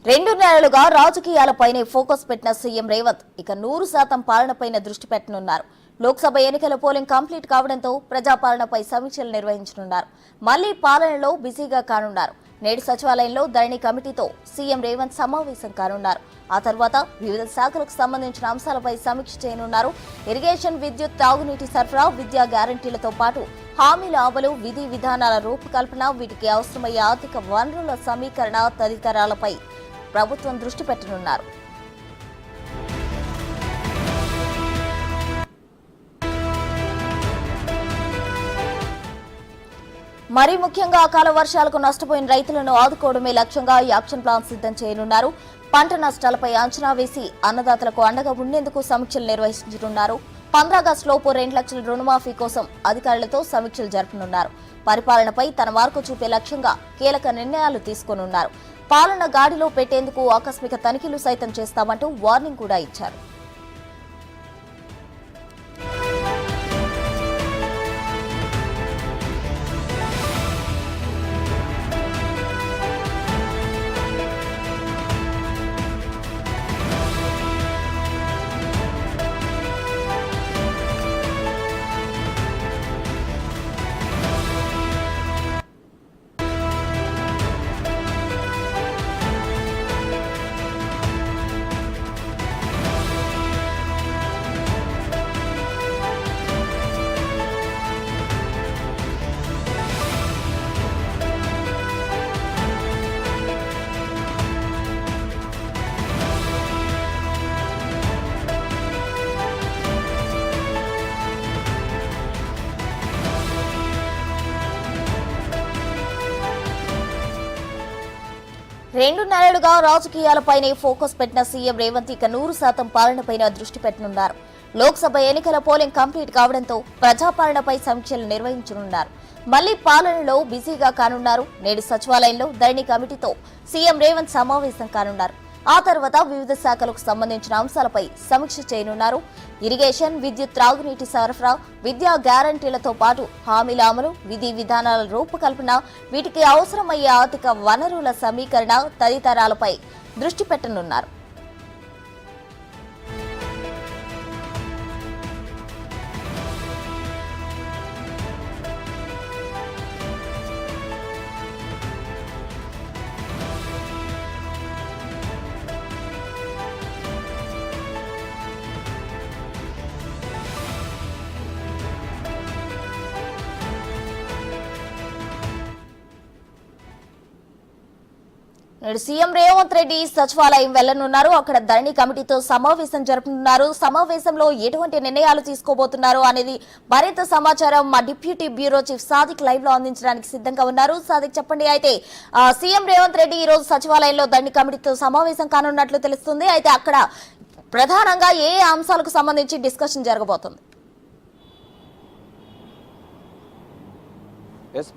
2 నెలలుగా రాజకీయాలపైనే ఫోకస్ పెట్టిన సీఎం రేవంత్ ఇక 100% పాలనపైన దృష్టి పెట్టనున్నారు. లోక్సభ ఎన్నికల పోలింగ్ కంప్లీట్ కావడంతో ప్రజాపాలనపై సమీక్షలు నిర్వహించనున్నారు. మళ్లీ పాలనలో బిజీగా కానున్నారు. నేడు సచివాలయంలో ధరణి కమిటీతో సీఎం రేవంత్ సమావేశం కానున్నారు. ఆ తర్వాత వివిధ శాఖలకు సంబంధించిన అంశాలపై సమీక్ష చేయనున్నారు. ఇరిగేషన్, విద్యుత్, తాగునీటి సరఫరా, విద్యా గ్యారంటీలతో పాటు హామీల అమలు, విధి విధానాల రూపకల్పన, వీటికి అవసరమయ్యే ఆర్థిక వనరుల సమీకరణ తదితరాలపై ప్రభుత్వం దృష్టి పెట్టనున్నారు. మరీ ముఖ్యంగా అకాల వర్షాలకు నష్టపోయిన రైతులను ఆదుకోవడమే లక్ష్యంగా యాక్షన్ ప్లాన్ సిద్ధం చేయనున్నారు. పంట నష్టాలపై అంచనా వేసి అన్నదాతలకు అండగా ఉండేందుకు సమీక్షలు నిర్వహించనున్నారు. 15 ఆగస్టులోపు 2 లక్షల రుణమాఫీ కోసం అధికారులతో సమీక్షలు జరపనున్నారు. పరిపాలనపై తన మార్కు చూపే లక్ష్యంగా కీలక నిర్ణయాలు తీసుకోనున్నారు. పాలన గాడిలో పెట్టేందుకు ఆకస్మిక తనిఖీలు సైతం చేస్తామంటూ వార్నింగ్ కూడా ఇచ్చారు. రెండు నెలలుగా రాజకీయాలపైనే ఫోకస్ పెట్టిన సీఎం రేవంత్ ఇక 100% పాలనపైన దృష్టి పెట్టనున్నారు. లోక్సభ ఎన్నికల పోలింగ్ కంప్లీట్ కావడంతో ప్రజాపాలనపై సమీక్షలు నిర్వహించనున్నారు. మళ్లీ పాలనలో బిజీగా కానున్నారు. నేడు సచివాలయంలో ధరణి కమిటీతో సీఎం రేవంత్ సమావేశం కానున్నారు. ఆ తర్వాత వివిధ శాఖలకు సంబంధించిన అంశాలపై సమీక్ష చేయనున్నారు. ఇరిగేషన్, విద్యుత్, త్రాగునీటి సరఫరా, విద్యా గ్యారంటీలతో పాటు హామీల అమలు, విధి విధానాల రూపకల్పన, వీటికి అవసరమయ్యే ఆర్థిక వనరుల సమీకరణ తదితరాలపై దృష్టి పెట్టనున్నారు. నేడు సీఎం రేవంత్ రెడ్డి సచివాలయం వెళ్లనున్నారు. అక్కడ ధరణి కమిటీతో సమావేశం జరపనున్నారు. సమావేశంలో ఎటువంటి నిర్ణయాలు తీసుకోబోతున్నారు అనేది మరింత సమాచారం మా deputy bureau chief Sadiq live లో అందించడానికి సిద్ధంగా ఉన్నారు. సాదిక్, చెప్పండి. అయితే సీఎం రేవంత్ రెడ్డి ఈ రోజు సచివాలయంలో ధరణి కమిటీతో సమావేశం కానున్నట్లు తెలుస్తుంది. అయితే అక్కడ ప్రధానంగా ఏ అంశాలకు సంబంధించి డిస్కషన్ జరగబోతుంది?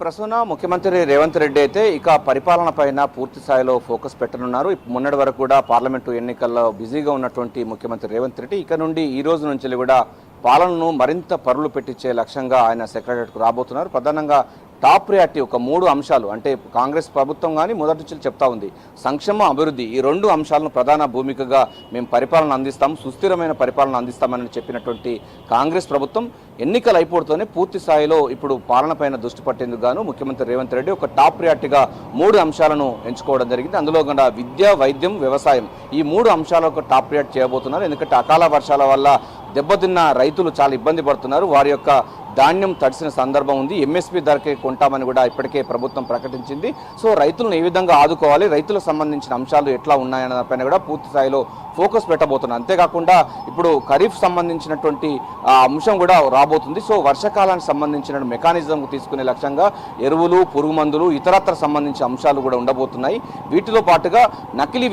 ప్రసన్న, ముఖ్యమంత్రి రేవంత్ రెడ్డి అయితే ఇక పరిపాలన పైన పూర్తి స్థాయిలో ఫోకస్ పెట్టనున్నారు. మొన్నటి వరకు కూడా పార్లమెంటు ఎన్నికల్లో బిజీగా ఉన్నటువంటి ముఖ్యమంత్రి రేవంత్ రెడ్డి ఇక నుండి ఈ రోజు నుంచి కూడా పాలనను మరింత పరులు పెట్టించే లక్ష్యంగా ఆయన సెక్రటరీకి రాబోతున్నారు. ప్రధానంగా టాప్ ప్రయారిటీ ఒక 3 అంశాలు, అంటే కాంగ్రెస్ ప్రభుత్వం కానీ మొదటి నుంచి చెప్తా ఉంది, సంక్షేమ, అభివృద్ధి, ఈ 2 అంశాలను ప్రధాన భూమికగా మేము పరిపాలన అందిస్తాం, సుస్థిరమైన పరిపాలన అందిస్తామని చెప్పినటువంటి కాంగ్రెస్ ప్రభుత్వం ఎన్నికలు అయిపోతూనే పూర్తి స్థాయిలో ఇప్పుడు పాలన పైన దృష్టి పట్టేందుకు గాను ముఖ్యమంత్రి రేవంత్ రెడ్డి ఒక టాప్ ప్రయారిటీగా 3 అంశాలను ఎంచుకోవడం జరిగింది. అందులో కూడా విద్య, వైద్యం, వ్యవసాయం, ఈ 3 అంశాలకు టాప్ ప్రయారిటీ చేయబోతున్నారు. ఎందుకంటే అకాల వర్షాల వల్ల దెబ్బతిన్న రైతులు చాలా ఇబ్బంది పడుతున్నారు. వారి యొక్క ధాన్యం తడిసిన సందర్భం ఉంది. ఎంఎస్పీ ధరకే కొంటామని కూడా ఇప్పటికే ప్రభుత్వం ప్రకటించింది. సో రైతులను ఏ విధంగా ఆదుకోవాలి, రైతులకు సంబంధించిన అంశాలు ఎట్లా ఉన్నాయన్న దానిపైన కూడా పూర్తి స్థాయిలో ఫోకస్ పెట్టబోతున్నారు. అంతేకాకుండా ఇప్పుడు ఖరీఫ్ సంబంధించినటువంటి అంశం కూడా రాబోతుంది. సో వర్షాకాలానికి సంబంధించిన మెకానిజం తీసుకునే లక్ష్యంగా ఎరువులు, పురుగు మందులు, ఇతరత్ర సంబంధించిన అంశాలు కూడా ఉండబోతున్నాయి. వీటితో పాటుగా నకిలీ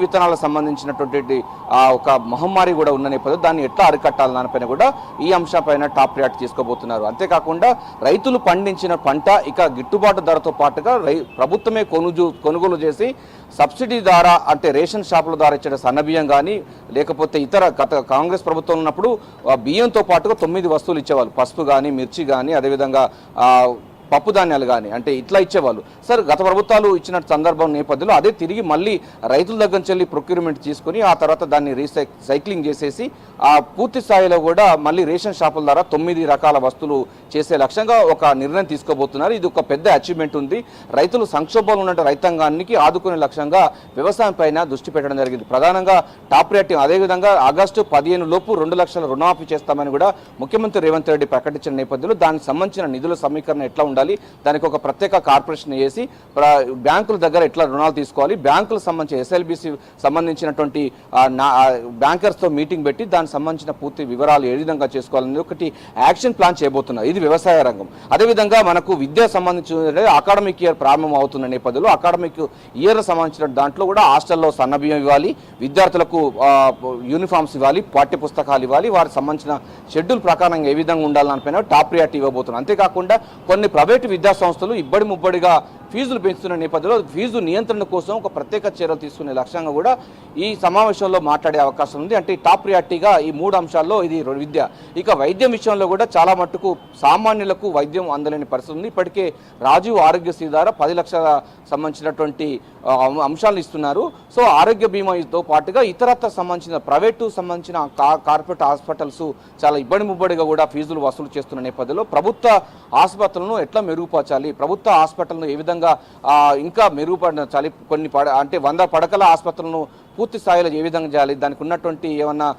విత్తనాలకు సంబంధించినటువంటి ఒక మహమ్మారి కూడా ఉన్న నేపథ్యంలో దాన్ని ఎట్లా అరికట్టాలి దానిపైన కూడా ఈ అంశంపైన టాప్ ప్రయారిటీ తీసుకోబోతున్నారు. అంతేకాకుండా రైతులు పండించిన పంట ఇక గిట్టుబాటు ధరతో పాటుగా ప్రభుత్వమే కొనుగోలు చేసి సబ్సిడీ ద్వారా, అంటే రేషన్ షాపుల ద్వారా ఇచ్చే సన్నబియ్యం కానీ లేకపోతే ఇతర గత కాంగ్రెస్ ప్రభుత్వం ఉన్నప్పుడు బియ్యంతో పాటుగా 9 వస్తువులు ఇచ్చేవాళ్ళు, పసుపు కానీ, మిర్చి కానీ, అదేవిధంగా పప్పు ధాన్యాలు కానీ అంటే ఇట్లా ఇచ్చేవాళ్ళు. సార్ గత ప్రభుత్వాలు ఇచ్చిన సందర్భం నేపథ్యంలో అదే తిరిగి మళ్ళీ రైతుల దగ్గర నుంచి ప్రొక్యూర్మెంట్ తీసుకొని ఆ తర్వాత దాన్ని సైక్లింగ్ చేసేసి ఆ పూర్తి స్థాయిలో కూడా మళ్ళీ రేషన్ షాపుల ద్వారా 9 రకాల వస్తువులు చేసే లక్ష్యంగా ఒక నిర్ణయం తీసుకోబోతున్నారు. ఇది ఒక పెద్ద అచీవ్మెంట్ ఉంది. రైతులు సంక్షోభంలో ఉన్న రైతాంగానికి ఆదుకునే లక్ష్యంగా వ్యవసాయం పైన దృష్టి పెట్టడం జరిగింది. ప్రధానంగా టాప్ ప్రయారిటీ. అదేవిధంగా ఆగస్టు 15 లోపు 2 లక్షల రుణమాఫీ చేస్తామని కూడా ముఖ్యమంత్రి రేవంత్ రెడ్డి ప్రకటించిన నేపథ్యంలో దానికి సంబంధించిన నిధుల సమీకరణ ఎట్లా ఉండాలి, దానికి ఒక ప్రత్యేక కార్పొరేషన్ వేసి బ్యాంకుల దగ్గర ఎట్లా రుణాలు తీసుకోవాలి, బ్యాంకులకు సంబంధించి ఎస్ఎల్బిసి సంబంధించినటువంటి బ్యాంకర్స్తో మీటింగ్ పెట్టి దానికి సంబంధించిన పూర్తి వివరాలు ఏ విధంగా చేసుకోవాలని ఒకటి యాక్షన్ ప్లాన్ చేయబోతున్నారు. ఇది వ్యవసాయ రంగం. అదేవిధంగా మనకు విద్య సంబంధించిన అకాడమిక్ ఇయర్ ప్రారంభం అవుతున్న నేపథ్యంలో అకాడమిక్ ఇయర్ సంబంధించిన దాంట్లో కూడా హాస్టల్లో సన్నబియ్యం ఇవ్వాలి, విద్యార్థులకు యూనిఫామ్స్ ఇవ్వాలి, పాఠ్య పుస్తకాలు ఇవ్వాలి, వారికి సంబంధించిన షెడ్యూల్ ప్రకారం ఏ విధంగా ఉండాలనిపైన టాప్ ప్రియారిటీ ఇవ్వబోతున్నారు. అంతేకాకుండా కొన్ని ప్రైవేటు విద్యా సంస్థలు ఇబ్బడి ముబ్బడిగా ఫీజులు పెంచుతున్న నేపథ్యంలో ఫీజు నియంత్రణ కోసం ఒక ప్రత్యేక చర్యలు తీసుకునే లక్ష్యంగా కూడా ఈ సమావేశంలో మాట్లాడే అవకాశం ఉంది. అంటే టాప్ ప్రియారిటీగా ఈ 3 అంశాల్లో ఇది విద్య. ఇక వైద్యం విషయంలో కూడా చాలా మట్టుకు సామాన్యులకు వైద్యం అందలేని పరిస్థితి ఉంది. ఇప్పటికే రాజీవ్ ఆరోగ్యశ్రీ ద్వారా 10 లక్షల సంబంధించినటువంటి అంశాలు ఇస్తున్నారు. సో ఆరోగ్య బీమాతో పాటుగా ఇతరత్ర సంబంధించిన ప్రైవేటు సంబంధించిన కార్పొరేట్ హాస్పిటల్స్ చాలా ఇబ్బడి ముబ్బడిగా కూడా ఫీజులు వసూలు చేస్తున్న నేపథ్యంలో ప్రభుత్వ ఆసుపత్రులను ఎట్లా మెరుగుపరచాలి, ప్రభుత్వ హాస్పిటల్ను ఏ విధంగా ఇంకా మెరుగుపరచాలి, కొన్ని అంటే 100 పడకల ఆసుపత్రులను పూర్తి స్థాయిలో ఏ విధంగా చేయాలి, దానికి ఉన్నటువంటి ఏమన్నా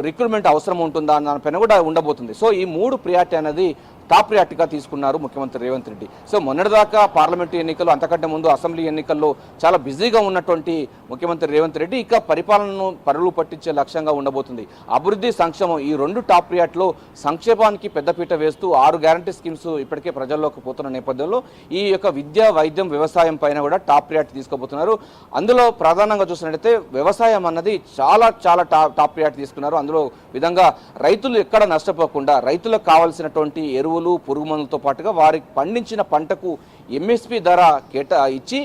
రిక్రూట్మెంట్ అవసరం ఉంటుందా దానిపైన కూడా ఉండబోతుంది. సో ఈ 3 ప్రియారిటీ అనేది టాప్ ప్రియారిటీగా తీసుకున్నారు ముఖ్యమంత్రి రేవంత్ రెడ్డి. సో మొన్నటిదాకా పార్లమెంటు ఎన్నికలు, అంతకంటే ముందు అసెంబ్లీ ఎన్నికల్లో చాలా బిజీగా ఉన్నటువంటి ముఖ్యమంత్రి రేవంత్ రెడ్డి ఇక పరిపాలనను పరులు పట్టించే లక్ష్యంగా ఉండబోతుంది. అభివృద్ధి, సంక్షేమం ఈ 2 టాప్ ప్రియారిటీలో సంక్షేమానికి పెద్దపీట వేస్తూ 6 గ్యారంటీ స్కీమ్స్ ఇప్పటికే ప్రజల్లోకి పోతున్న నేపథ్యంలో ఈ యొక్క విద్య, వైద్యం, వ్యవసాయం పైన కూడా టాప్ ప్రియారిటీ తీసుకోబోతున్నారు. అందులో ప్రధానంగా చూసినట్లయితే వ్యవసాయం అన్నది చాలా టాప్ ప్రియారిటీ తీసుకున్నారు. అందులో విధంగా రైతులు ఎక్కడ నష్టపోకుండా రైతులకు కావాల్సినటువంటి ఎరువులు, పురుగు మందులతో పాటుగా వారికి పండించిన పంటకు ఎంఎస్పి ధర ఇచ్చి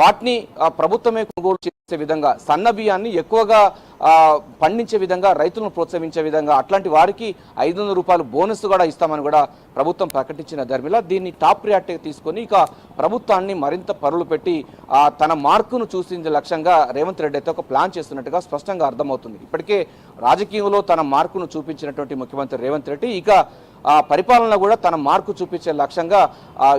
వాటిని ప్రభుత్వమే కొనుగోలు చేసే విధంగా, సన్న బియ్యాన్ని ఎక్కువగా పండించే విధంగా, రైతులను ప్రోత్సహించే విధంగా అట్లాంటి వారికి 500 రూపాయలు బోనస్ కూడా ఇస్తామని కూడా ప్రభుత్వం ప్రకటించిన ధర్మిలా దీన్ని టాప్ ప్రియారిటీ తీసుకొని ఇక ప్రభుత్వాన్ని మరింత పరులు పెట్టి తన మార్కును చూసించే లక్ష్యంగా రేవంత్ రెడ్డి అయితే ఒక ప్లాన్ చేస్తున్నట్టుగా స్పష్టంగా అర్థమవుతుంది. ఇప్పటికే రాజకీయంలో తన మార్కును చూపించినటువంటి ముఖ్యమంత్రి రేవంత్ రెడ్డి ఇక పరిపాలన కూడా తన మార్కు చూపించే లక్ష్యంగా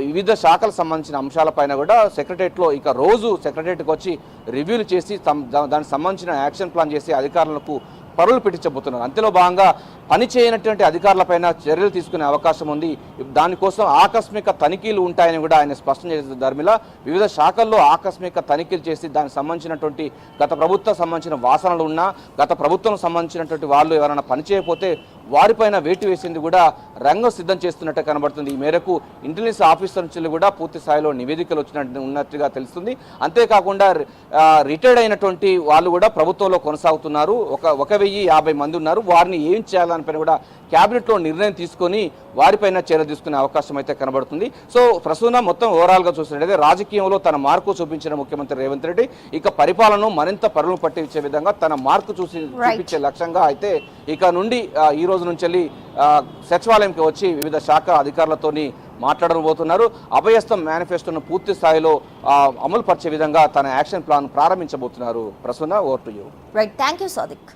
వివిధ శాఖలకు సంబంధించిన అంశాలపైన కూడా సెక్రటరియట్లో ఇక రోజు సెక్రటరియట్కి వచ్చి రివ్యూలు చేసి దానికి సంబంధించిన యాక్షన్ ప్లాన్ చేసి అధికారులకు పరులు పెట్టించబోతున్నారు. అంతలో భాగంగా పని చేయనటువంటి అధికారులపైన చర్యలు తీసుకునే అవకాశం ఉంది. దానికోసం ఆకస్మిక తనిఖీలు ఉంటాయని కూడా ఆయన స్పష్టం చేసిన ధర్మిలా వివిధ శాఖల్లో ఆకస్మిక తనిఖీలు చేసి దానికి సంబంధించినటువంటి గత ప్రభుత్వం సంబంధించిన వాసనలు ఉన్నా, గత ప్రభుత్వం సంబంధించినటువంటి వాళ్ళు ఎవరైనా పని చేయకపోతే వారిపైన వేటు వేసింది కూడా రంగం సిద్ధం చేస్తున్నట్టు కనబడుతుంది. ఈ మేరకు ఇంటెలిజెన్స్ ఆఫీసర్ నుంచి కూడా పూర్తి స్థాయిలో నివేదికలు ఉన్నట్టుగా తెలుస్తుంది. అంతేకాకుండా రిటైర్డ్ అయినటువంటి వాళ్ళు కూడా ప్రభుత్వంలో కొనసాగుతున్నారు. 1050 మంది ఉన్నారు. వారిని ఏం చేయాలనిపైన కూడా క్యాబినెట్లో నిర్ణయం తీసుకొని వారిపైన చర్య తీసుకునే అవకాశం అయితే కనబడుతుంది. సో ప్రస్తుతం మొత్తం ఓవరాల్గా చూసినట్లయితే రాజకీయంలో తన మార్కు చూపించిన ముఖ్యమంత్రి రేవంత్ రెడ్డి ఇక పరిపాలనను మరింత పరులు పట్టించే విధంగా తన మార్కు చూపించే లక్ష్యంగా అయితే ఇక నుండి ఈ రోజు నుంచి వెళ్ళి సచివాలయంకి వచ్చి వివిధ శాఖ అధికారులతోని మాట్లాడబోతున్నారు. అభయస్థం మేనిఫెస్టోను పూర్తి స్థాయిలో అమలు పరిచే విధంగా తన యాక్షన్ ప్లాన్ ప్రారంభించబోతున్నారు. Prasanna, over to you. Right, thank you Sadiq.